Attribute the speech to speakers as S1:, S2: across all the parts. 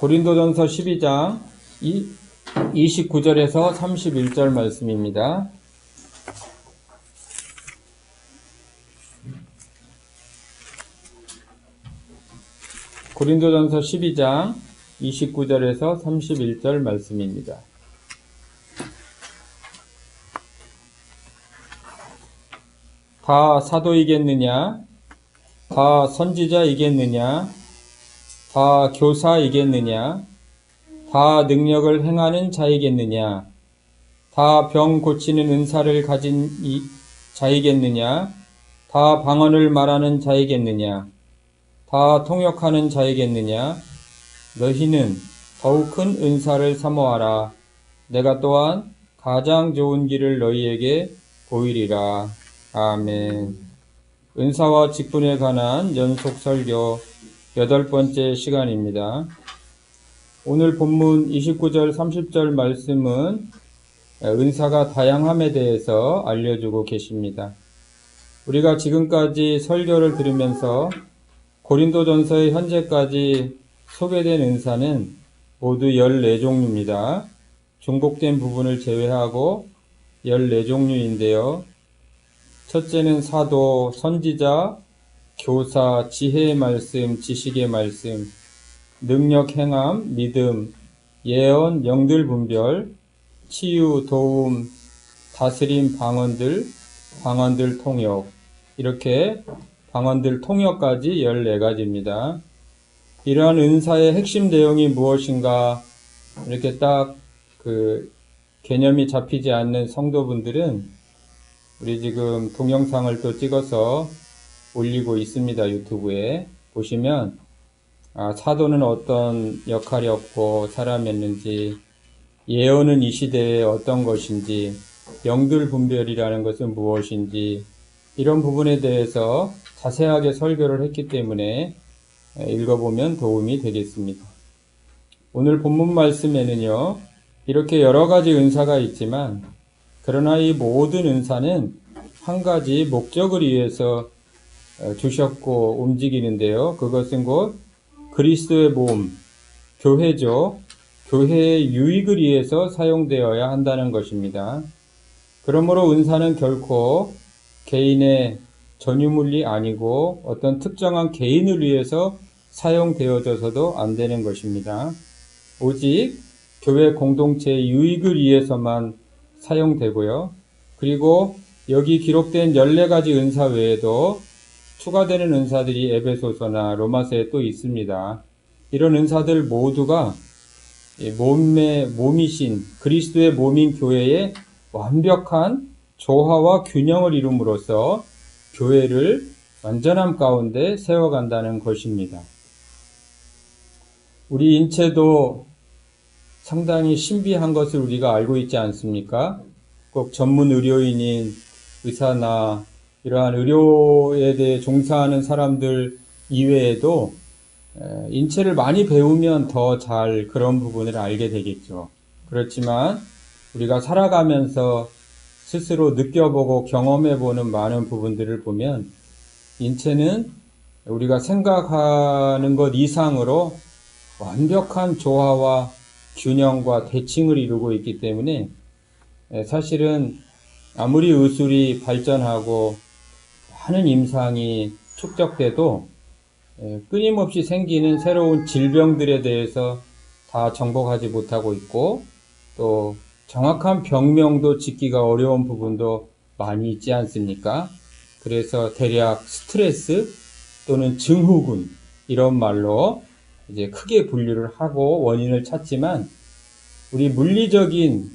S1: 고린도전서 12장 29절에서 31절 말씀입니다. 고린도전서 12장 29절에서 31절 말씀입니다. 다 사도이겠느냐? 다 선지자이겠느냐? 다 교사이겠느냐? 다 능력을 행하는 자이겠느냐? 다 병 고치는 은사를 가진 자이겠느냐? 다 방언을 말하는 자이겠느냐? 다 통역하는 자이겠느냐? 너희는 더욱 큰 은사를 사모하라. 내가 또한 가장 좋은 길을 너희에게 보이리라. 아멘. 은사와 직분에 관한 연속 설교 8번째 시간입니다. 오늘 본문 29절 30절 말씀은 은사가 다양함에 대해서 알려주고 계십니다. 우리가 지금까지 설교를 들으면서 고린도전서의 현재까지 소개된 은사는 모두 14종류입니다. 중복된 부분을 제외하고 14종류인데요. 첫째는 사도, 선지자, 교사, 지혜의 말씀, 지식의 말씀, 능력, 행함, 믿음, 예언, 영들 분별, 치유, 도움, 다스림, 방언들 통역, 이렇게 방언들 통역까지 14가지입니다. 이러한 은사의 핵심 내용이 무엇인가 이렇게 딱 개념이 잡히지 않는 성도분들은 우리 지금 동영상을 또 찍어서 올리고 있습니다. 유튜브에 보시면 사도는 어떤 역할이었고 사람이었는지, 예언은 이 시대에 어떤 것인지, 영들 분별이라는 것은 무엇인지, 이런 부분에 대해서 자세하게 설교를 했기 때문에 읽어보면 도움이 되겠습니다. 오늘 본문 말씀에는요, 이렇게 여러 가지 은사가 있지만 그러나 이 모든 은사는 한 가지 목적을 위해서 주셨고 움직이는데요. 그것은 곧 그리스도의 몸, 교회죠. 교회의 유익을 위해서 사용되어야 한다는 것입니다. 그러므로 은사는 결코 개인의 전유물이 아니고 어떤 특정한 개인을 위해서 사용되어져서도 안 되는 것입니다. 오직 교회 공동체의 유익을 위해서만 사용되고요. 그리고 여기 기록된 14가지 은사 외에도 추가되는 은사들이 에베소서나 로마서에 또 있습니다. 이런 은사들 모두가 몸이신 그리스도의 몸인 교회의 완벽한 조화와 균형을 이룸으로써 교회를 완전함 가운데 세워간다는 것입니다. 우리 인체도 상당히 신비한 것을 우리가 알고 있지 않습니까? 꼭 전문 의료인인 의사나 이러한 의료에 대해 종사하는 사람들 이외에도 인체를 많이 배우면 더 잘 그런 부분을 알게 되겠죠. 그렇지만 우리가 살아가면서 스스로 느껴보고 경험해보는 많은 부분들을 보면 인체는 우리가 생각하는 것 이상으로 완벽한 조화와 균형과 대칭을 이루고 있기 때문에 사실은 아무리 의술이 발전하고 많은 임상이 축적돼도 끊임없이 생기는 새로운 질병들에 대해서 다 정복하지 못하고 있고, 또 정확한 병명도 짓기가 어려운 부분도 많이 있지 않습니까? 그래서 대략 스트레스 또는 증후군 이런 말로 이제 크게 분류를 하고 원인을 찾지만, 우리 물리적인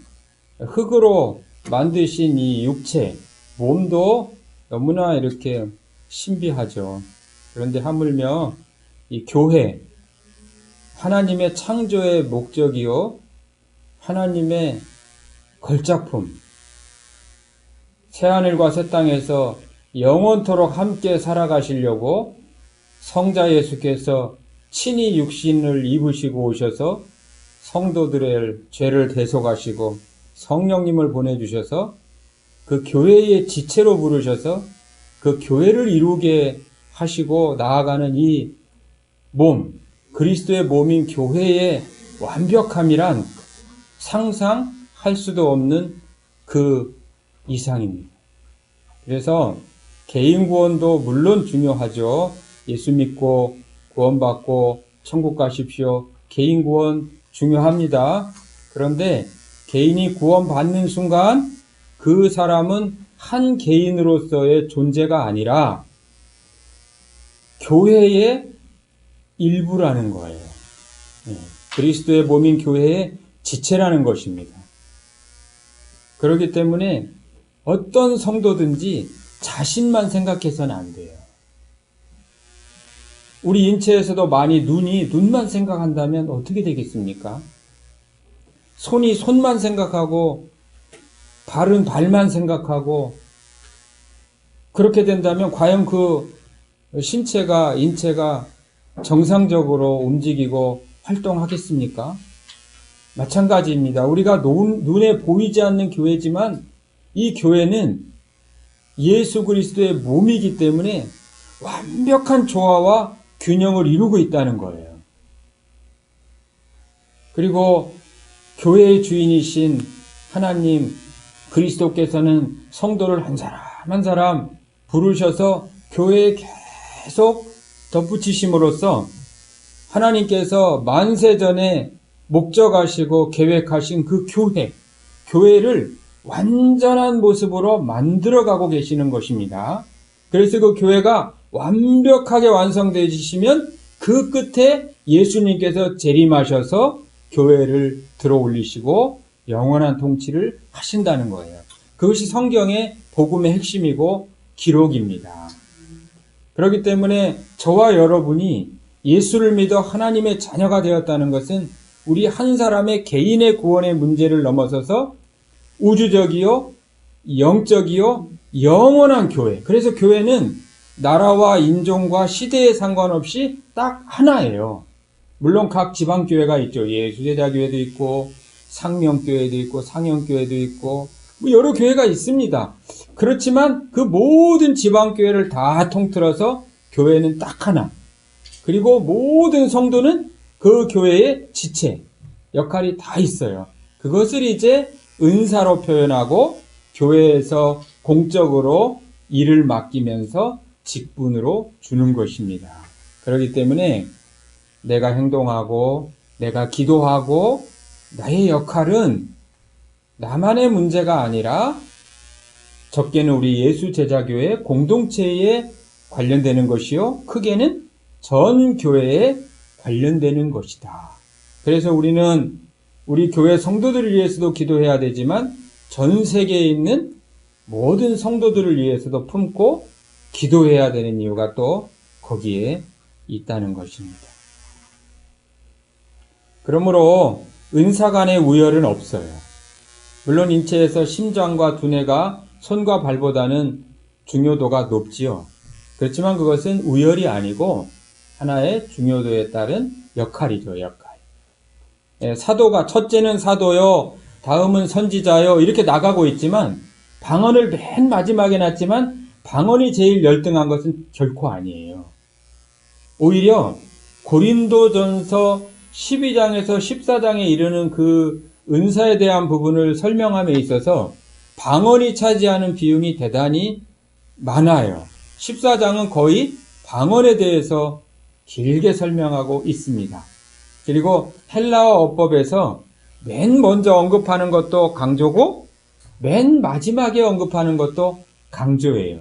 S1: 흙으로 만드신 이 육체, 몸도 너무나 이렇게 신비하죠. 그런데 하물며 이 교회, 하나님의 창조의 목적이요, 하나님의 걸작품, 새하늘과 새 땅에서 영원토록 함께 살아가시려고 성자 예수께서 친히 육신을 입으시고 오셔서 성도들의 죄를 대속하시고 성령님을 보내주셔서 그 교회의 지체로 부르셔서 그 교회를 이루게 하시고 나아가는 이 몸, 그리스도의 몸인 교회의 완벽함이란 상상할 수도 없는 그 이상입니다. 그래서 개인 구원도 물론 중요하죠. 예수 믿고 구원받고 천국 가십시오. 개인 구원 중요합니다. 그런데 개인이 구원받는 순간 그 사람은 한 개인으로서의 존재가 아니라 교회의 일부라는 거예요. 그리스도의 몸인 교회의 지체라는 것입니다. 그렇기 때문에 어떤 성도든지 자신만 생각해서는 안 돼요. 우리 인체에서도 많이 눈만 생각한다면 어떻게 되겠습니까? 손이 손만 생각하고 발은 발만 생각하고 그렇게 된다면 과연 그 인체가 정상적으로 움직이고 활동하겠습니까? 마찬가지입니다. 우리가 눈에 보이지 않는 교회지만 이 교회는 예수 그리스도의 몸이기 때문에 완벽한 조화와 균형을 이루고 있다는 거예요. 그리고 교회의 주인이신 하나님 그리스도께서는 성도를 한 사람 한 사람 부르셔서 교회에 계속 덧붙이심으로써 하나님께서 만세전에 목적하시고 계획하신 그 교회를 완전한 모습으로 만들어가고 계시는 것입니다. 그래서 그 교회가 완벽하게 완성되시면 그 끝에 예수님께서 재림하셔서 교회를 들어올리시고 영원한 통치를 하신다는 거예요. 그것이 성경의 복음의 핵심이고 기록입니다. 그렇기 때문에 저와 여러분이 예수를 믿어 하나님의 자녀가 되었다는 것은 우리 한 사람의 개인의 구원의 문제를 넘어서서 우주적이요, 영적이요, 영원한 교회. 그래서 교회는 나라와 인종과 시대에 상관없이 딱 하나예요. 물론 각 지방교회가 있죠. 예수제자교회도 있고 상명교회도 있고 상영교회도 있고 여러 교회가 있습니다. 그렇지만 그 모든 지방교회를 다 통틀어서 교회는 딱 하나. 그리고 모든 성도는 그 교회의 지체, 역할이 다 있어요. 그것을 이제 은사로 표현하고 교회에서 공적으로 일을 맡기면서 직분으로 주는 것입니다. 그렇기 때문에 내가 행동하고 내가 기도하고 나의 역할은 나만의 문제가 아니라 적게는 우리 예수 제자교회 공동체에 관련되는 것이요, 크게는 전 교회에 관련되는 것이다. 그래서 우리는 우리 교회 성도들을 위해서도 기도해야 되지만 전 세계에 있는 모든 성도들을 위해서도 품고 기도해야 되는 이유가 또 거기에 있다는 것입니다. 그러므로 은사 간의 우열은 없어요. 물론 인체에서 심장과 두뇌가 손과 발보다는 중요도가 높지요. 그렇지만 그것은 우열이 아니고 하나의 중요도에 따른 역할이죠, 역할. 사도가 첫째는 사도요, 다음은 선지자요 이렇게 나가고 있지만 방언을 맨 마지막에 놨지만 방언이 제일 열등한 것은 결코 아니에요. 오히려 고린도전서 12장에서 14장에 이르는 그 은사에 대한 부분을 설명함에 있어서 방언이 차지하는 비중이 대단히 많아요. 14장은 거의 방언에 대해서 길게 설명하고 있습니다. 그리고 헬라어 어법에서 맨 먼저 언급하는 것도 강조고 맨 마지막에 언급하는 것도 강조예요.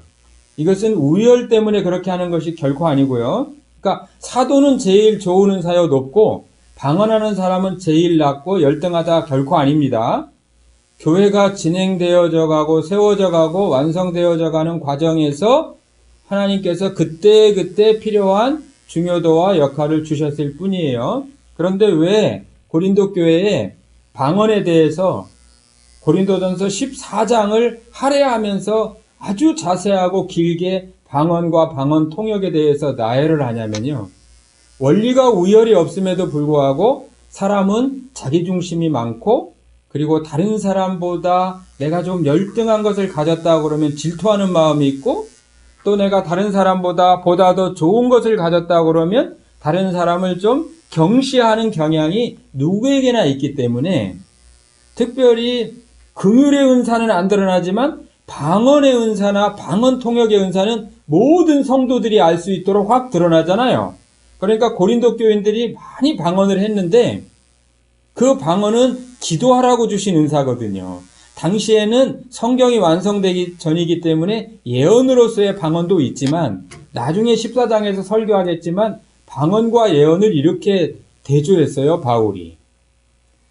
S1: 이것은 우열 때문에 그렇게 하는 것이 결코 아니고요. 그러니까 사도는 제일 좋은 은사요 높고 방언하는 사람은 제일 낮고 열등하다 결코 아닙니다. 교회가 진행되어져 가고 세워져 가고 완성되어져 가는 과정에서 하나님께서 그때그때 필요한 중요도와 역할을 주셨을 뿐이에요. 그런데 왜 고린도 교회에 방언에 대해서 고린도전서 14장을 할애하면서 아주 자세하고 길게 방언과 방언 통역에 대해서 나열을 하냐면요. 원리가 우열이 없음에도 불구하고 사람은 자기중심이 많고 그리고 다른 사람보다 내가 좀 열등한 것을 가졌다 그러면 질투하는 마음이 있고 또 내가 다른 사람보다 더 좋은 것을 가졌다 그러면 다른 사람을 좀 경시하는 경향이 누구에게나 있기 때문에 특별히 긍휼의 은사는 안 드러나지만 방언의 은사나 방언 통역의 은사는 모든 성도들이 알 수 있도록 확 드러나잖아요. 그러니까 고린도 교인들이 많이 방언을 했는데 그 방언은 기도하라고 주신 은사거든요. 당시에는 성경이 완성되기 전이기 때문에 예언으로서의 방언도 있지만 나중에 14장에서 설교하겠지만 방언과 예언을 이렇게 대조했어요. 바울이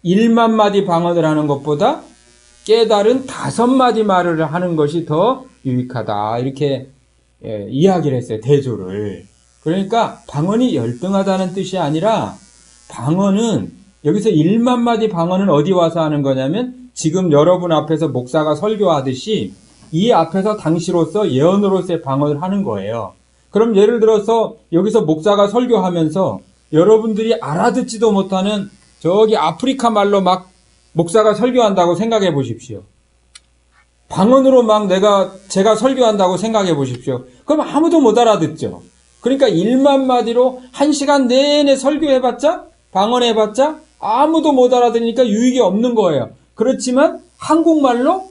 S1: 1만 마디 방언을 하는 것보다 깨달은 5마디 말을 하는 것이 더 유익하다 이렇게 이야기를 했어요. 대조를. 그러니까 방언이 열등하다는 뜻이 아니라 방언은 여기서 1만 마디 방언은 어디 와서 하는 거냐면 지금 여러분 앞에서 목사가 설교하듯이 이 앞에서 당시로서 예언으로서의 방언을 하는 거예요. 그럼 예를 들어서 여기서 목사가 설교하면서 여러분들이 알아듣지도 못하는 저기 아프리카 말로 막 목사가 설교한다고 생각해 보십시오. 방언으로 막 제가 설교한다고 생각해 보십시오. 그럼 아무도 못 알아듣죠. 그러니까 1만 마디로 1시간 내내 설교해봤자 방언해봤자 아무도 못 알아들으니까 유익이 없는 거예요. 그렇지만 한국말로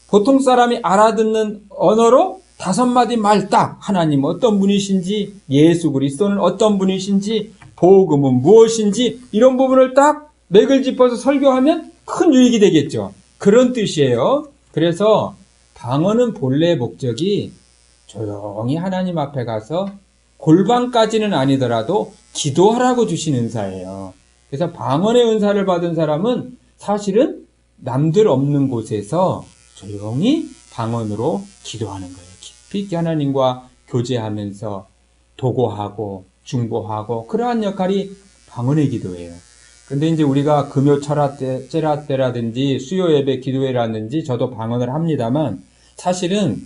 S1: 보통 사람이 알아듣는 언어로 5마디 말 딱 하나님 어떤 분이신지 예수 그리스도는 어떤 분이신지 복음은 무엇인지 이런 부분을 딱 맥을 짚어서 설교하면 큰 유익이 되겠죠. 그런 뜻이에요. 그래서 방언은 본래 목적이 조용히 하나님 앞에 가서 골방까지는 아니더라도 기도하라고 주신 은사예요. 그래서 방언의 은사를 받은 사람은 사실은 남들 없는 곳에서 조용히 방언으로 기도하는 거예요. 깊이 있게 하나님과 교제하면서 도고하고 중보하고 그러한 역할이 방언의 기도예요. 근데 이제 우리가 금요 철학 때라든지 수요 예배 기도회라든지 저도 방언을 합니다만 사실은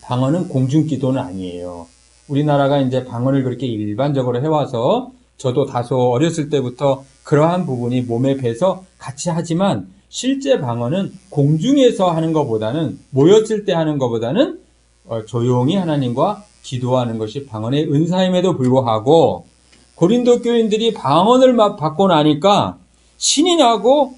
S1: 방언은 공중 기도는 아니에요. 우리나라가 이제 방언을 그렇게 일반적으로 해와서 저도 다소 어렸을 때부터 그러한 부분이 몸에 배서 같이 하지만 실제 방언은 공중에서 하는 것보다는 모였을 때 하는 것보다는 조용히 하나님과 기도하는 것이 방언의 은사임에도 불구하고 고린도 교인들이 방언을 막 받고 나니까 신이 나고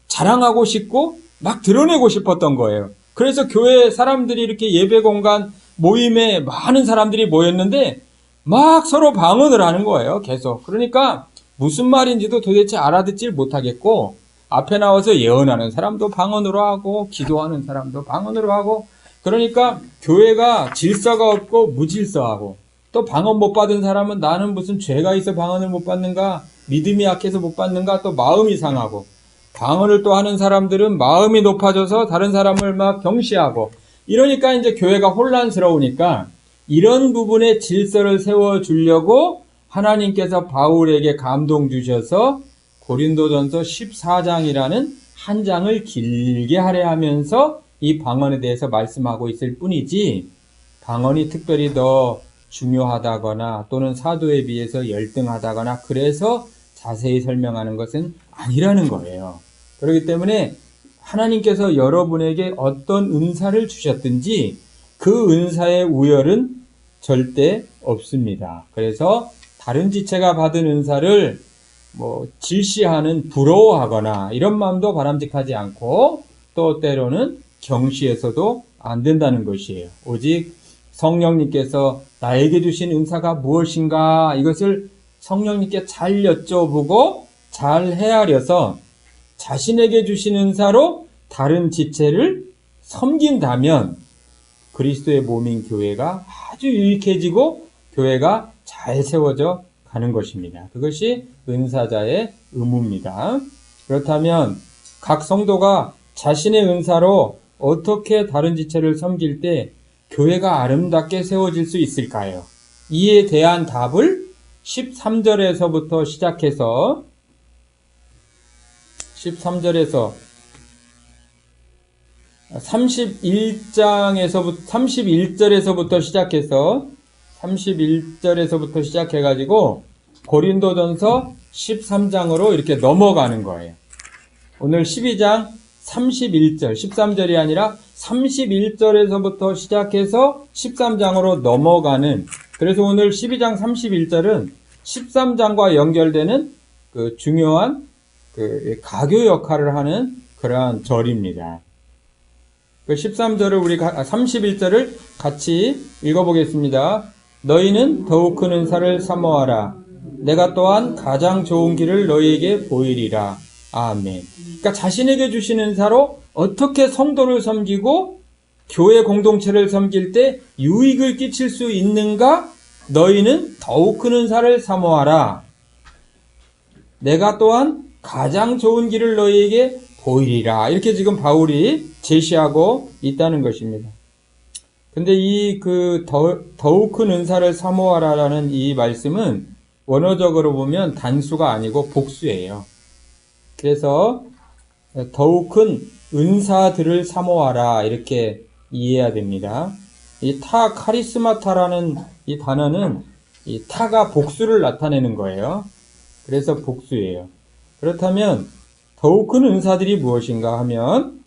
S1: 자랑하고 싶고 막 드러내고 싶었던 거예요. 그래서 교회 사람들이 이렇게 예배 공간 모임에 많은 사람들이 모였는데 막 서로 방언을 하는 거예요. 계속. 그러니까 무슨 말인지도 도대체 알아듣질 못하겠고 앞에 나와서 예언하는 사람도 방언으로 하고 기도하는 사람도 방언으로 하고 그러니까 교회가 질서가 없고 무질서하고 또 방언 못 받은 사람은 나는 무슨 죄가 있어 방언을 못 받는가 믿음이 약해서 못 받는가 또 마음이 상하고 방언을 또 하는 사람들은 마음이 높아져서 다른 사람을 막 경시하고 이러니까 이제 교회가 혼란스러우니까 이런 부분에 질서를 세워주려고 하나님께서 바울에게 감동 주셔서 고린도전서 14장이라는 한 장을 길게 하려 하면서 이 방언에 대해서 말씀하고 있을 뿐이지 방언이 특별히 더 중요하다거나 또는 사도에 비해서 열등하다거나 그래서 자세히 설명하는 것은 아니라는 거예요. 그렇기 때문에 하나님께서 여러분에게 어떤 은사를 주셨든지 그 은사의 우열은 절대 없습니다. 그래서 다른 지체가 받은 은사를 질시하는 부러워하거나 이런 마음도 바람직하지 않고 또 때로는 경시해서도 안 된다는 것이에요. 오직 성령님께서 나에게 주신 은사가 무엇인가 이것을 성령님께 잘 여쭤보고 잘 헤아려서 자신에게 주신 은사로 다른 지체를 섬긴다면 그리스도의 몸인 교회가 아주 유익해지고 교회가 잘 세워져 가는 것입니다. 그것이 은사자의 의무입니다. 그렇다면 각 성도가 자신의 은사로 어떻게 다른 지체를 섬길 때 교회가 아름답게 세워질 수 있을까요? 이에 대한 답을 13절에서부터 시작해서 13절에서 31절에서부터 시작해가지고 고린도전서 13장으로 이렇게 넘어가는 거예요. 오늘 12장 31절, 13절이 아니라 31절에서부터 시작해서 13장으로 넘어가는, 그래서 오늘 12장 31절은 13장과 연결되는 그 중요한 그 가교 역할을 하는 그러한 절입니다. 그 13절을 우리가 31절을 같이 읽어보겠습니다. 너희는 더욱 큰 은사를 사모하라. 내가 또한 가장 좋은 길을 너희에게 보이리라. 아멘. 그러니까 자신에게 주신 은사로 어떻게 성도를 섬기고 교회 공동체를 섬길 때 유익을 끼칠 수 있는가? 너희는 더욱 큰 은사를 사모하라. 내가 또한 가장 좋은 길을 너희에게 보이리라. 이렇게 지금 바울이 제시하고 있다는 것입니다. 근데 더욱 큰 은사를 사모하라라는 이 말씀은 원어적으로 보면 단수가 아니고 복수예요. 그래서 더욱 큰 은사들을 사모하라 이렇게 이해해야 됩니다. 이 타 카리스마타라는 이 단어는 이 타가 복수를 나타내는 거예요. 그래서 복수예요. 그렇다면 더욱 큰 은사들이 무엇인가 하면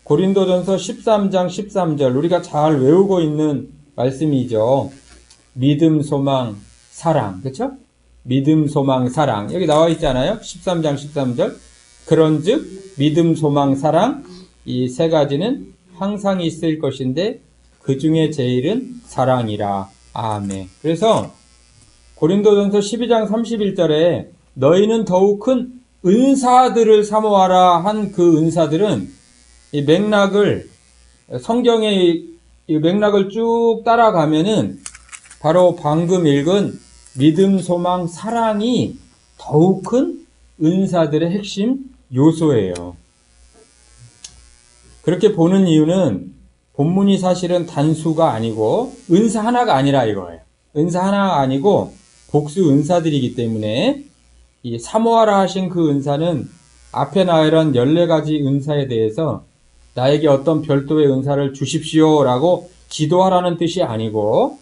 S1: 고린도전서 13장 13절 우리가 잘 외우고 있는 말씀이죠. 믿음, 소망, 사랑. 그렇죠? 믿음, 소망, 사랑. 여기 나와 있잖아요. 13장 13절. 그런즉 믿음, 소망, 사랑 이 세 가지는 항상 있을 것인데 그 중에 제일은 사랑이라. 아멘. 그래서 고린도전서 12장 31절에 너희는 더욱 큰 은사들을 사모하라 한 그 은사들은 이 맥락을 성경의 이 맥락을 쭉 따라가면은 바로 방금 읽은 믿음, 소망, 사랑이 더욱 큰 은사들의 핵심 요소예요. 그렇게 보는 이유는 본문이 사실은 단수가 아니고 은사 하나가 아니라 이거예요. 은사 하나가 아니고 복수 은사들이기 때문에 이 사모하라 하신 그 은사는 앞에 나열한 14가지 은사에 대해서 나에게 어떤 별도의 은사를 주십시오라고 기도하라는 뜻이 아니고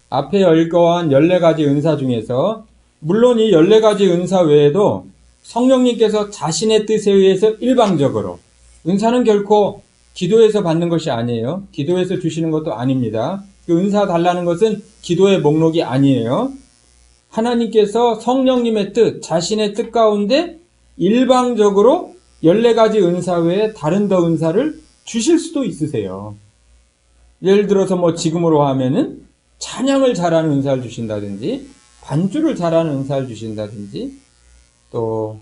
S1: 앞에 읽어한 14가지 은사 중에서 물론 이 14가지 은사 외에도 성령님께서 자신의 뜻에 의해서 일방적으로 은사는 결코 기도에서 받는 것이 아니에요. 기도에서 주시는 것도 아닙니다. 그 은사 달라는 것은 기도의 목록이 아니에요. 하나님께서 성령님의 뜻, 자신의 뜻 가운데 일방적으로 14가지 은사 외에 다른 더 은사를 주실 수도 있으세요. 예를 들어서 뭐 지금으로 하면은 찬양을 잘하는 은사를 주신다든지 반주를 잘하는 은사를 주신다든지 또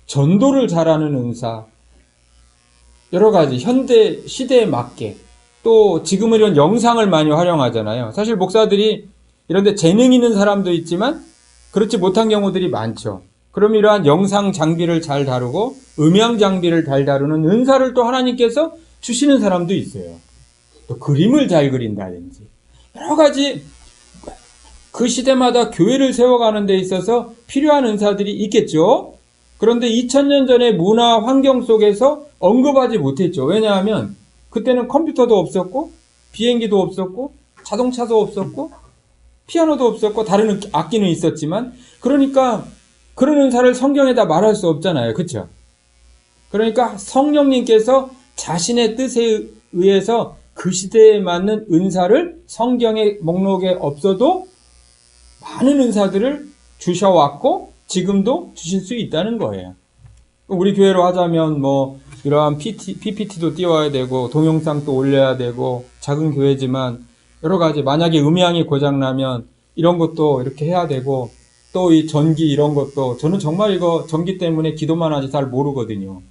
S1: 전도를 잘하는 은사 여러 가지 현대 시대에 맞게 또 지금은 이런 영상을 많이 활용하잖아요. 사실 목사들이 이런데 재능 있는 사람도 있지만 그렇지 못한 경우들이 많죠. 그럼 이러한 영상 장비를 잘 다루고 음향 장비를 잘 다루는 은사를 또 하나님께서 주시는 사람도 있어요. 또 그림을 잘 그린다든지 여러 가지 그 시대마다 교회를 세워가는 데 있어서 필요한 은사들이 있겠죠. 그런데 2000년 전의 문화 환경 속에서 언급하지 못했죠. 왜냐하면 그때는 컴퓨터도 없었고 비행기도 없었고 자동차도 없었고 피아노도 없었고 다른 악기는 있었지만 그러니까 그런 은사를 성경에다 말할 수 없잖아요. 그렇죠? 그러니까 성령님께서 자신의 뜻에 의해서 그 시대에 맞는 은사를 성경의 목록에 없어도 많은 은사들을 주셔왔고 지금도 주실 수 있다는 거예요. 우리 교회로 하자면 뭐 이러한 PPT도 띄워야 되고 동영상도 올려야 되고 작은 교회지만 여러 가지 만약에 음향이 고장나면 이런 것도 이렇게 해야 되고 또 이 전기 이런 것도 저는 정말 이거 전기 때문에 기도만 하지 잘 모르거든요.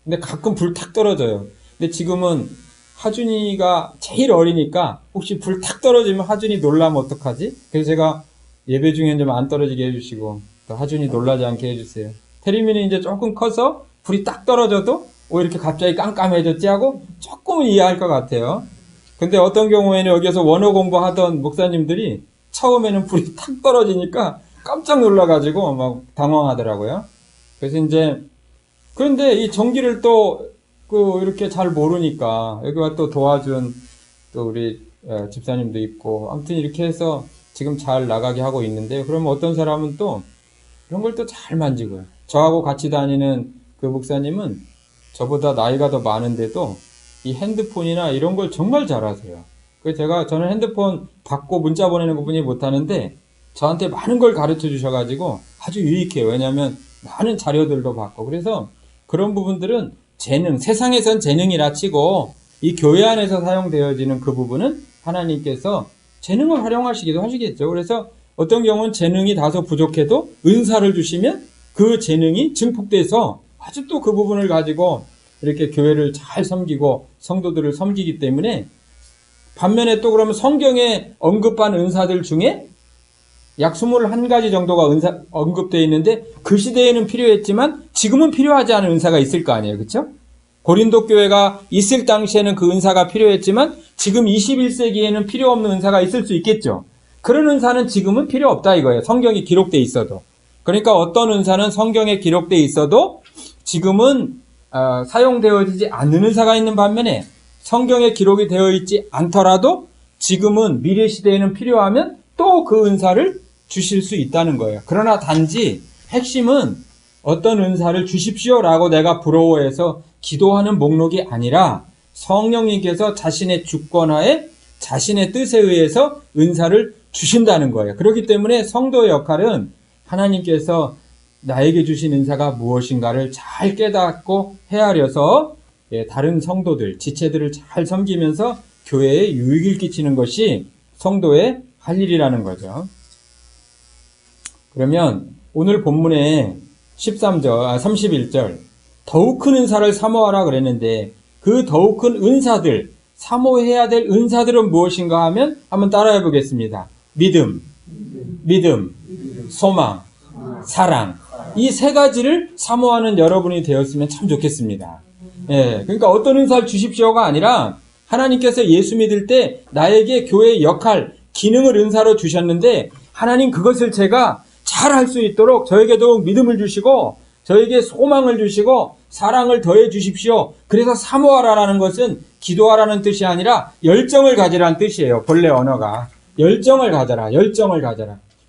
S1: 근데 가끔 불 탁 떨어져요. 근데 지금은 하준이가 제일 어리니까 혹시 불 탁 떨어지면 하준이 놀라면 어떡하지? 그래서 제가 예배 중엔 좀 안 떨어지게 해주시고 또 하준이 놀라지 않게 해주세요. 태림이는 이제 조금 커서 불이 딱 떨어져도 이렇게 갑자기 깜깜해졌지 하고 조금은 이해할 것 같아요. 근데 어떤 경우에는 여기서 원어 공부하던 목사님들이 처음에는 불이 탁 떨어지니까 깜짝 놀라가지고 막 당황하더라고요. 그래서 이제 그런데 이 전기를 또 이렇게 잘 모르니까 여기 와 또 도와준 또 우리 집사님도 있고 아무튼 이렇게 해서 지금 잘 나가게 하고 있는데 그러면 어떤 사람은 또 이런 걸 또 잘 만지고요. 저하고 같이 다니는 그 목사님은 저보다 나이가 더 많은데도 이 핸드폰이나 이런 걸 정말 잘하세요. 그래서 저는 핸드폰 받고 문자 보내는 거 분이 못하는데 저한테 많은 걸 가르쳐 주셔가지고 아주 유익해요. 왜냐하면 많은 자료들도 받고. 그래서 그런 부분들은 재능, 세상에선 재능이라 치고 이 교회 안에서 사용되어지는 그 부분은 하나님께서 재능을 활용하시기도 하시겠죠. 그래서 어떤 경우는 재능이 다소 부족해도 은사를 주시면 그 재능이 증폭돼서 아주 또 그 부분을 가지고 이렇게 교회를 잘 섬기고 성도들을 섬기기 때문에, 반면에 또 그러면 성경에 언급한 은사들 중에 약 21가지 정도가 언급되어 있는데 그 시대에는 필요했지만 지금은 필요하지 않은 은사가 있을 거 아니에요. 그렇죠? 고린도 교회가 있을 당시에는 그 은사가 필요했지만 지금 21세기에는 필요 없는 은사가 있을 수 있겠죠. 그런 은사는 지금은 필요 없다 이거예요. 성경에 기록되어 있어도. 그러니까 어떤 은사는 성경에 기록되어 있어도 지금은 사용되어지지 않는 은사가 있는 반면에 성경에 기록이 되어 있지 않더라도 지금은 미래 시대에는 필요하면 또 그 은사를 주실 수 있다는 거예요. 그러나 단지 핵심은 어떤 은사를 주십시오라고 내가 부러워해서 기도하는 목록이 아니라 성령님께서 자신의 주권하에 자신의 뜻에 의해서 은사를 주신다는 거예요. 그렇기 때문에 성도의 역할은 하나님께서 나에게 주신 은사가 무엇인가를 잘 깨닫고 헤아려서 다른 성도들, 지체들을 잘 섬기면서 교회에 유익을 끼치는 것이 성도의 할 일이라는 거죠. 그러면 오늘 본문의 31절 더욱 큰 은사를 사모하라 그랬는데 그 더욱 큰 은사들, 사모해야 될 은사들은 무엇인가 하면 한번 따라해 보겠습니다. 믿음, 소망, 사랑. 이 세 가지를 사모하는 여러분이 되었으면 참 좋겠습니다. 그러니까 어떤 은사를 주십시오가 아니라 하나님께서 예수 믿을 때 나에게 교회의 역할, 기능을 은사로 주셨는데 하나님 그것을 제가 잘 할 수 있도록 저에게 더욱 믿음을 주시고 저에게 소망을 주시고 사랑을 더해 주십시오. 그래서 사모하라라는 것은 기도하라는 뜻이 아니라 열정을 가지라는 뜻이에요. 본래 언어가. 열정을 가져라.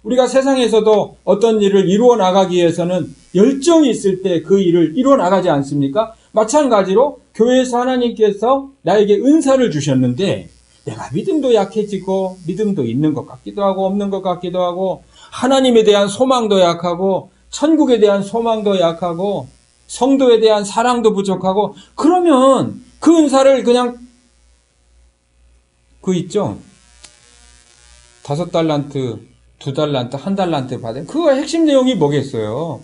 S1: 우리가 세상에서도 어떤 일을 이루어 나가기 위해서는 열정이 있을 때 그 일을 이루어 나가지 않습니까? 마찬가지로 교회에서 하나님께서 나에게 은사를 주셨는데 내가 믿음도 약해지고 믿음도 있는 것 같기도 하고 없는 것 같기도 하고 하나님에 대한 소망도 약하고 천국에 대한 소망도 약하고 성도에 대한 사랑도 부족하고 그러면 그 은사를 그냥 있죠. 5달란트, 2달란트, 1달란트 받은 그거 핵심 내용이 뭐겠어요?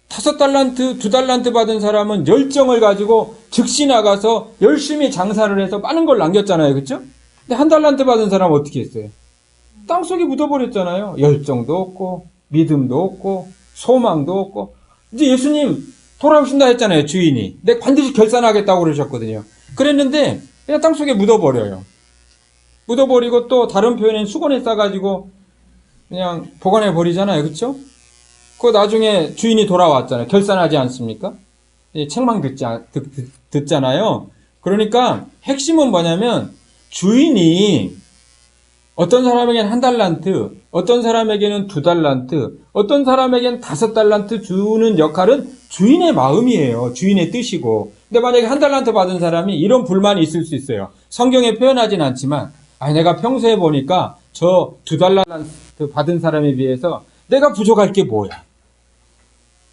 S1: 5달란트, 2달란트 받은 사람은 열정을 가지고 즉시 나가서 열심히 장사를 해서 많은 걸 남겼잖아요. 그렇죠? 근데 1달란트 받은 사람은 어떻게 했어요? 땅속에 묻어버렸잖아요. 열정도 없고 믿음도 없고 소망도 없고. 이제 예수님 돌아오신다 했잖아요. 주인이. 내가 반드시 결산하겠다고 그러셨거든요. 그랬는데 그냥 땅속에 묻어버려요. 묻어버리고 또 다른 표현엔 수건에 싸가지고 그냥 보관해버리잖아요. 그렇죠? 그 나중에 주인이 돌아왔잖아요. 결산하지 않습니까? 책망 듣잖아요. 그러니까 핵심은 뭐냐면 주인이 어떤 사람에게는 1달란트, 어떤 사람에게는 2달란트, 어떤 사람에게는 5달란트 주는 역할은 주인의 마음이에요. 주인의 뜻이고. 근데 만약에 1달란트 받은 사람이 이런 불만이 있을 수 있어요. 성경에 표현하진 않지만 내가 평소에 보니까 저 2달란트 받은 사람에 비해서 내가 부족할 게 뭐야?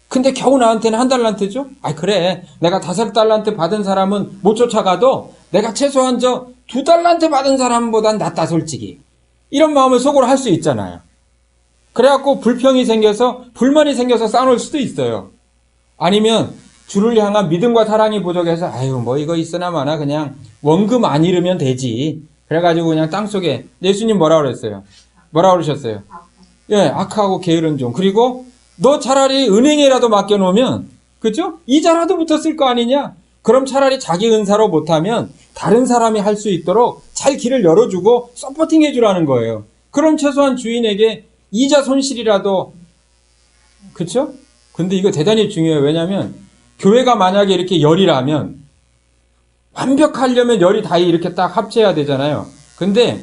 S1: 근데 겨우 나한테는 1달란트죠? 그래. 내가 5달란트 받은 사람은 못 쫓아가도 내가 최소한 저 2달란트 받은 사람보단 낫다, 솔직히. 이런 마음을 속으로 할 수 있잖아요. 그래갖고 불평이 생겨서, 불만이 생겨서 싸놓을 수도 있어요. 아니면 주를 향한 믿음과 사랑이 부족해서, 뭐 이거 있으나 마나 그냥 원금 안 잃으면 되지. 그래가지고 그냥 땅속에, 예수님 뭐라고 그랬어요? 뭐라고 그러셨어요? 악하고 게으른 종. 그리고 너 차라리 은행에라도 맡겨놓으면, 그죠? 이자라도 붙었을 거 아니냐? 그럼 차라리 자기 은사로 못하면 다른 사람이 할 수 있도록 잘 길을 열어주고 서포팅 해주라는 거예요. 그럼 최소한 주인에게 이자 손실이라도, 그쵸? 근데 이거 대단히 중요해요. 왜냐면 교회가 만약에 이렇게 열이라면 완벽하려면 열이 다 이렇게 딱 합쳐야 되잖아요. 근데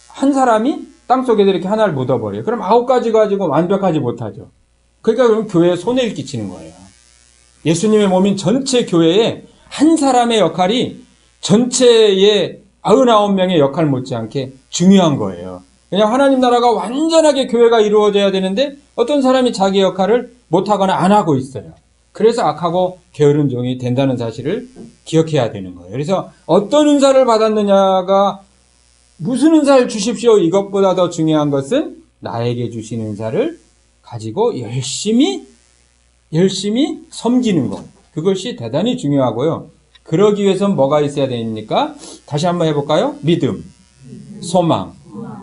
S1: 한 사람이 땅속에 이렇게 하나를 묻어버려요. 그럼 9가지 가지고 완벽하지 못하죠. 그러니까 그럼 교회에 손해를 끼치는 거예요. 예수님의 몸인 전체 교회에 한 사람의 역할이 전체의 99명의 역할 못지않게 중요한 거예요. 그냥 하나님 나라가 완전하게 교회가 이루어져야 되는데 어떤 사람이 자기 역할을 못하거나 안 하고 있어요. 그래서 악하고 게으른 종이 된다는 사실을 기억해야 되는 거예요. 그래서 어떤 은사를 받았느냐가 무슨 은사를 주십시오 이것보다 더 중요한 것은 나에게 주신 은사를 가지고 열심히 섬기는 것. 그것이 대단히 중요하고요. 그러기 위해서는 뭐가 있어야 됩니까? 다시 한번 해볼까요? 믿음, 소망,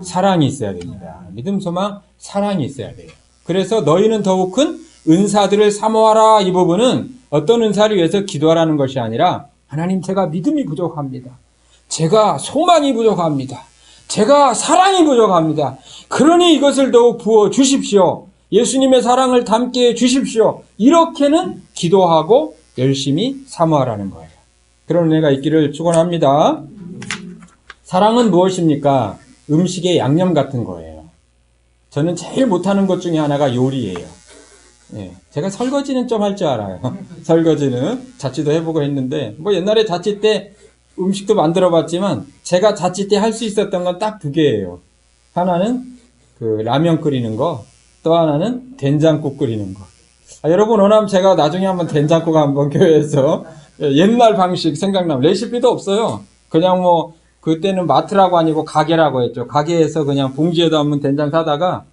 S1: 사랑이 있어야 됩니다. 믿음, 소망, 사랑이 있어야 돼요. 그래서 너희는 더욱 큰 은사들을 사모하라. 이 부분은 어떤 은사를 위해서 기도하라는 것이 아니라 하나님 제가 믿음이 부족합니다. 제가 소망이 부족합니다. 제가 사랑이 부족합니다. 그러니 이것을 더욱 부어 주십시오. 예수님의 사랑을 담게 해 주십시오. 이렇게는 기도하고 열심히 사모하라는 거예요. 그런 은혜가 있기를 축원합니다. 사랑은 무엇입니까? 음식의 양념 같은 거예요. 저는 제일 못하는 것 중에 하나가 요리예요. 예, 제가 설거지는 좀 할 줄 알아요. 설거지는 자취도 해보고 했는데 뭐 옛날에 자취 때 음식도 만들어 봤지만 제가 자취 때 할 수 있었던 건 딱 두 개예요. 하나는 그 라면 끓이는 거, 또 하나는 된장국 끓이는 거. 여러분 원하면 제가 나중에 한번 된장국 한번 교회에서 옛날 방식 생각나면 레시피도 없어요. 그냥 뭐 그때는 마트라고 아니고 가게라고 했죠. 가게에서 그냥 봉지에 담은 된장 사다가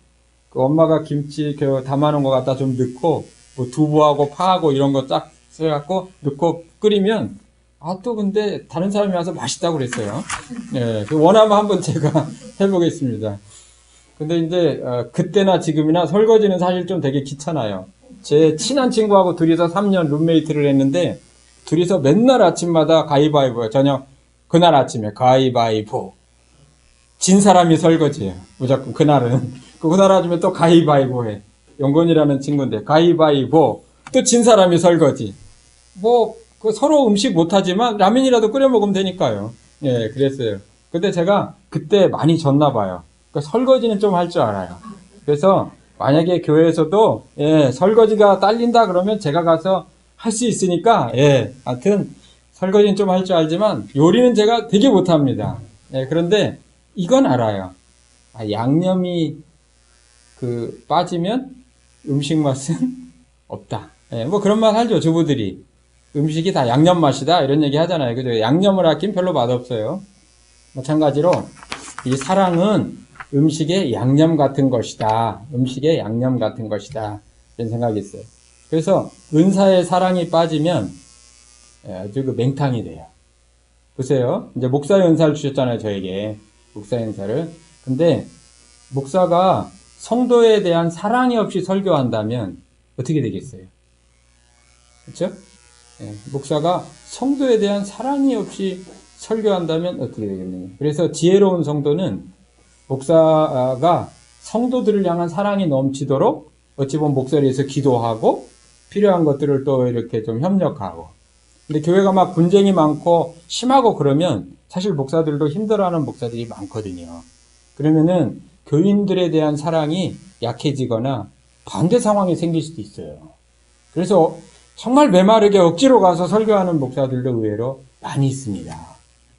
S1: 그 엄마가 김치 담아놓은 거 갖다 좀 넣고 뭐 두부하고 파하고 이런 거 쫙 해갖고 넣고 끓이면 또 근데 다른 사람이 와서 맛있다고 그랬어요. 예, 원하면 한번 제가 해보겠습니다. 근데 이제 그때나 지금이나 설거지는 사실 좀 되게 귀찮아요. 제 친한 친구하고 둘이서 3년 룸메이트를 했는데 둘이서 맨날 아침마다 가위바위보예요. 저녁 그날 아침에 가위바위보. 진 사람이 설거지예요. 무조건 그날은. 그날 아침에 또 가위바위보 해. 영건이라는 친구인데 가위바위보. 또 진 사람이 설거지. 뭐 서로 음식 못하지만 라면이라도 끓여 먹으면 되니까요. 예, 그랬어요. 근데 제가 그때 많이 졌나 봐요. 그러니까 설거지는 좀 할 줄 알아요. 그래서 만약에 교회에서도 설거지가 딸린다 그러면 제가 가서 할 수 있으니까 하여튼 설거지는 좀 할 줄 알지만 요리는 제가 되게 못합니다. 그런데 이건 알아요. 양념이 빠지면 음식 맛은 없다. 뭐 그런 말 하죠, 주부들이. 음식이 다 양념 맛이다 이런 얘기 하잖아요. 그죠? 양념을 아끼면 별로 맛없어요. 마찬가지로 이 사랑은 음식의 양념 같은 것이다. 음식의 양념 같은 것이다. 이런 생각이 있어요. 그래서 은사의 사랑이 빠지면 아주 맹탕이 돼요. 보세요. 이제 목사의 은사를 주셨잖아요, 저에게. 목사의 은사를. 근데 목사가 성도에 대한 사랑이 없이 설교한다면 어떻게 되겠어요? 그렇죠? 목사가 성도에 대한 사랑이 없이 설교한다면 어떻게 되겠느냐. 그래서 지혜로운 성도는 목사가 성도들을 향한 사랑이 넘치도록 어찌 보면 목사를 위해서 기도하고 필요한 것들을 또 이렇게 좀 협력하고. 근데 교회가 막 분쟁이 많고 심하고 그러면 사실 목사들도 힘들어하는 목사들이 많거든요. 그러면은 교인들에 대한 사랑이 약해지거나 반대 상황이 생길 수도 있어요. 그래서 정말 메마르게 억지로 가서 설교하는 목사들도 의외로 많이 있습니다.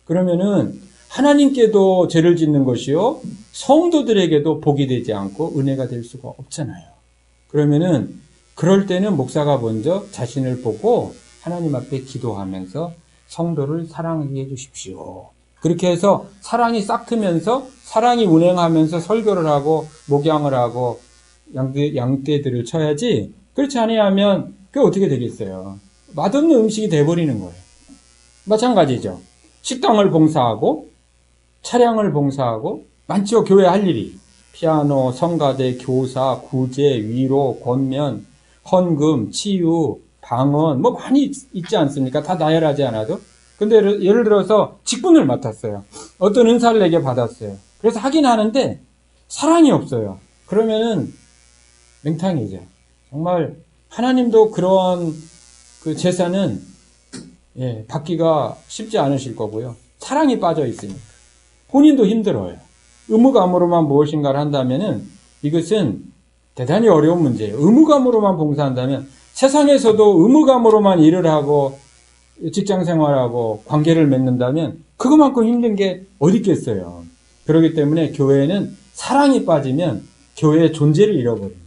S1: 그러면은 하나님께도 죄를 짓는 것이요, 성도들에게도 복이 되지 않고 은혜가 될 수가 없잖아요. 그러면은 그럴 때는 목사가 먼저 자신을 보고 하나님 앞에 기도하면서 성도를 사랑하게 해주십시오. 그렇게 해서 사랑이 싹 트면서 사랑이 운행하면서 설교를 하고 목양을 하고 양떼들을 쳐야지. 그렇지 아니하면 그게 어떻게 되겠어요? 맛없는 음식이 돼버리는 거예요. 마찬가지죠. 식당을 봉사하고 차량을 봉사하고 많죠. 교회 할 일이. 피아노, 성가대, 교사, 구제, 위로, 권면, 헌금, 치유, 방언 뭐 많이 있지 않습니까? 다 나열하지 않아도. 근데 예를 들어서 직분을 맡았어요. 어떤 은사를 내게 받았어요. 그래서 하긴 하는데 사랑이 없어요. 그러면은 맹탕이죠. 정말 하나님도 그런 그 제사는 받기가 쉽지 않으실 거고요. 사랑이 빠져 있으니까 본인도 힘들어요. 의무감으로만 무엇인가를 한다면은 이것은 대단히 어려운 문제예요. 의무감으로만 봉사한다면 세상에서도 의무감으로만 일을 하고 직장 생활하고 관계를 맺는다면 그것만큼 힘든 게 어디 있겠어요. 그렇기 때문에 교회에는 사랑이 빠지면 교회의 존재를 잃어버립니다.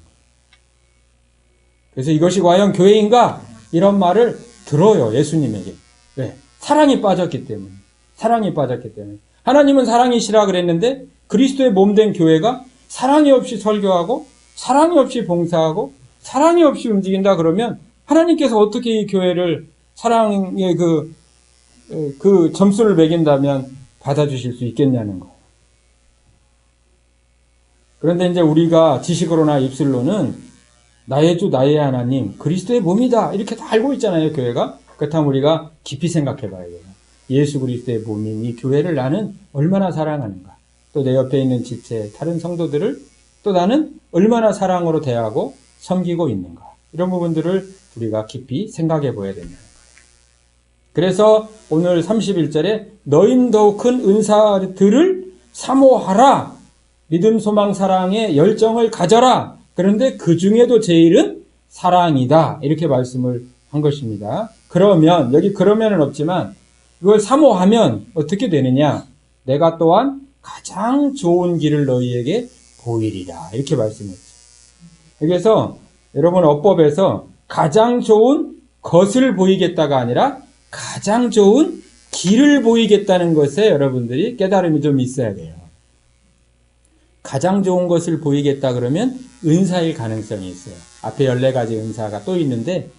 S1: 그래서 이것이 과연 교회인가? 이런 말을 들어요, 예수님에게. 왜? 사랑이 빠졌기 때문에. 사랑이 빠졌기 때문에. 하나님은 사랑이시라 그랬는데 그리스도의 몸된 교회가 사랑이 없이 설교하고 사랑이 없이 봉사하고 사랑이 없이 움직인다 그러면 하나님께서 어떻게 이 교회를 사랑의 그 점수를 매긴다면 받아주실 수 있겠냐는 거예요. 그런데 이제 우리가 지식으로나 입술로는 나의 주 나의 하나님 그리스도의 몸이다 이렇게 다 알고 있잖아요, 교회가. 그렇다면 우리가 깊이 생각해 봐야 돼요. 예수 그리스도의 몸인 이 교회를 나는 얼마나 사랑하는가. 또 내 옆에 있는 지체 다른 성도들을 또 나는 얼마나 사랑으로 대하고 섬기고 있는가. 이런 부분들을 우리가 깊이 생각해 보아야 된다는 거예요. 그래서 오늘 31절에 너희는 더욱 큰 은사들을 사모하라. 믿음, 소망, 사랑의 열정을 가져라. 그런데 그 중에도 제일은 사랑이다. 이렇게 말씀을 한 것입니다. 그러면, 여기 그러면은 없지만 이걸 사모하면 어떻게 되느냐? 내가 또한 가장 좋은 길을 너희에게 보이리라. 이렇게 말씀했죠. 그래서 여러분 어법에서 가장 좋은 것을 보이겠다가 아니라 가장 좋은 길을 보이겠다는 것에 여러분들이 깨달음이 좀 있어야 돼요. 가장 좋은 것을 보이겠다 그러면 은사일 가능성이 있어요. 앞에 14가지 은사가 또 있는데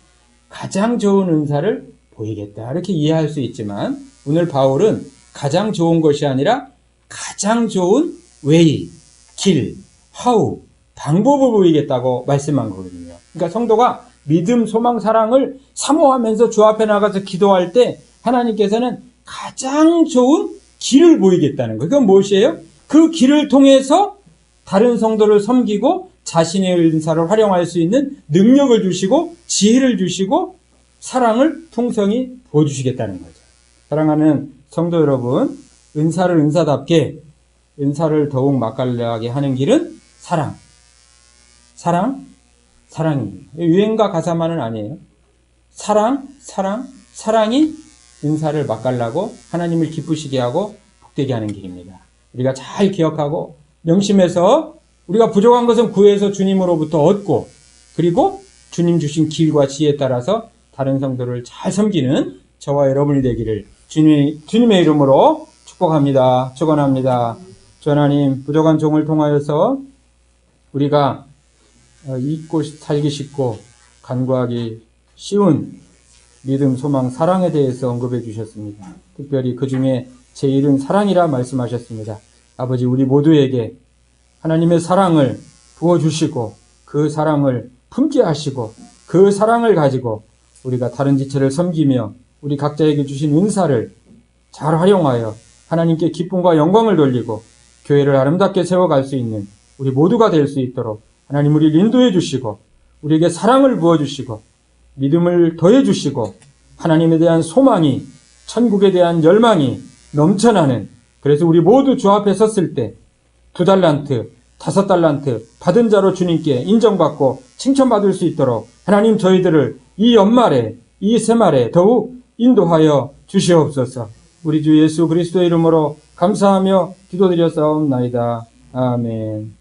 S1: 가장 좋은 은사를 보이겠다 이렇게 이해할 수 있지만 오늘 바울은 가장 좋은 것이 아니라 가장 좋은 way, 길, how, 방법을 보이겠다고 말씀한 거거든요. 그러니까 성도가 믿음, 소망, 사랑을 사모하면서 주 앞에 나가서 기도할 때 하나님께서는 가장 좋은 길을 보이겠다는 거예요. 그건 무엇이에요? 그 길을 통해서 다른 성도를 섬기고 자신의 은사를 활용할 수 있는 능력을 주시고 지혜를 주시고 사랑을 풍성히 부어주시겠다는 거죠. 사랑하는 성도 여러분, 은사를 은사답게 은사를 더욱 맛깔나게 하는 길은 사랑. 사랑입니다. 유행가 가사만은 아니에요. 사랑이 은사를 맛깔나고 하나님을 기쁘시게 하고 복되게 하는 길입니다. 우리가 잘 기억하고 명심해서 우리가 부족한 것은 구해서 주님으로부터 얻고 그리고 주님 주신 길과 지혜에 따라서 다른 성도를 잘 섬기는 저와 여러분이 되기를 주님의 이름으로 축복합니다. 축원합니다. 주 하나님 부족한 종을 통하여서 우리가 잊고 살기 쉽고 간구하기 쉬운 믿음, 소망, 사랑에 대해서 언급해 주셨습니다. 특별히 그 중에 제일은 사랑이라 말씀하셨습니다. 아버지 우리 모두에게 하나님의 사랑을 부어주시고 그 사랑을 품게 하시고 그 사랑을 가지고 우리가 다른 지체를 섬기며 우리 각자에게 주신 은사를 잘 활용하여 하나님께 기쁨과 영광을 돌리고 교회를 아름답게 세워갈 수 있는 우리 모두가 될 수 있도록 하나님 우리를 인도해 주시고 우리에게 사랑을 부어주시고 믿음을 더해 주시고 하나님에 대한 소망이 천국에 대한 열망이 넘쳐나는 그래서 우리 모두 주 앞에 섰을 때 2달란트, 5달란트 받은 자로 주님께 인정받고 칭찬받을 수 있도록 하나님 저희들을 이 연말에 이 새말에 더욱 인도하여 주시옵소서. 우리 주 예수 그리스도의 이름으로 감사하며 기도드렸사옵나이다. 아멘.